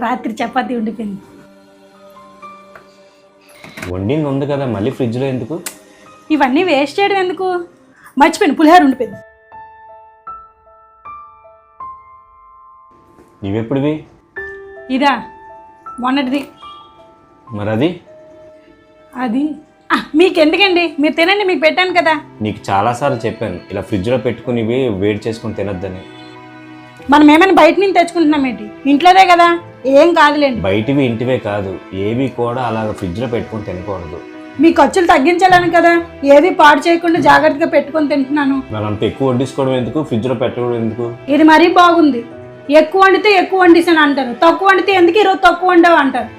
రాత్రి చపాతీ ఉండిపోయింది. వండింది ఉంది కదా, మళ్ళీ ఫ్రిడ్జ్లో ఎందుకు? ఇవన్నీ వేస్ట్ చేయడం ఎందుకు? మర్చిపోయింది, పులిహోర ఉండిపోయింది. ఇవెప్పుడువి? ఇదా మొన్నటిది. మరి అది అది మీకు ఎందుకండి, మీరు తినండి, మీకు పెట్టాను కదా. నీకు చాలాసార్లు చెప్పాను ఇలా ఫ్రిడ్జ్లో పెట్టుకుని వేడి చేసుకుని తినొద్దని. మనం ఏమైనా బయట నుంచి తెచ్చుకుంటున్నాం ఏంటి? ఇంట్లోదే కదా, ఏం కాదులేండి. బయటివి ఇంటివే కాదు, ఏవి కూడా అలాగ ఫ్రిడ్జ్లో పెట్టుకుని తినకూడదు. మీ ఖర్చులు తగ్గించాలని కదా ఏవి పాడు చేయకుండా జాగ్రత్తగా పెట్టుకొని తింటున్నాను. మరి అంత ఎక్కువ వడ్డించుకోవడం ఎందుకు, ఫ్రిడ్జ్లో పెట్టడం ఎందుకు? ఇది మరీ బాగుంది. ఎక్కువ వండితే ఎక్కువ వండిసాను అంటారు, తక్కువ వండితే ఎందుకు ఈరోజు తక్కువ వండావు అంటారు.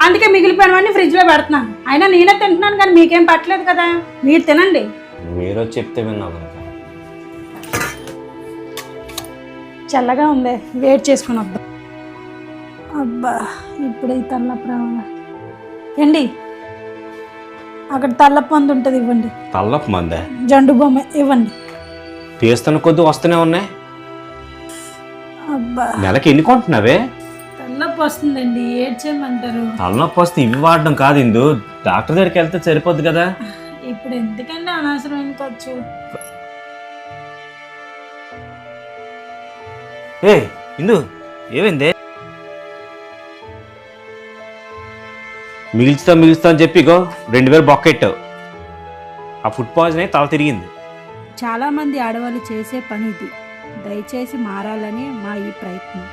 అందుకే మిగిలిపోయినవన్నీ ఫ్రిడ్జ్లో పెడుతున్నాను. అయినా నేనే తింటున్నాను కానీ మీకేం పట్టలేదు కదా, మీరు తినండి. మీరు చెప్తే విన్నావు కనుక. చల్లగా ఉంది, వేడి చేసుకుని వద్దాం. అబ్బా ఇప్పుడే తల్లపు రావాలా ఏండి? అక్కడ తల్లపు మంది ఉంటుంది, ఇవ్వండి. తల్లపు మందే? జండు బొమ్మ ఇవ్వండి. తీస్తున్న కొద్ది వస్తూనే ఉన్నాయి. అబ్బా నెలకి ఎన్ని కొంటున్నావే? తలనొప్పి వస్తుందండి, ఏడ్చేయమంటారు. తలనొప్పి వస్తే ఇవి వాడడం కాదు ఇందు, డాక్టర్ దగ్గరికి వెళ్తే సరిపోద్ది కదా. ఇప్పుడు ఎందుకంటే అనవసరమైన ఖర్చు. ఏ ఇందు ఏమైందే? మిగిల్చుతా అని చెప్పి ఇగో 2000 బొక్కెట్టావు. ఆ ఫుడ్ పాయిజన్ అయి తల తిరిగింది. చాలామంది ఆడవాళ్ళు చేసే పని ఇది. దయచేసి మారాలని మా ఈ ప్రయత్నం.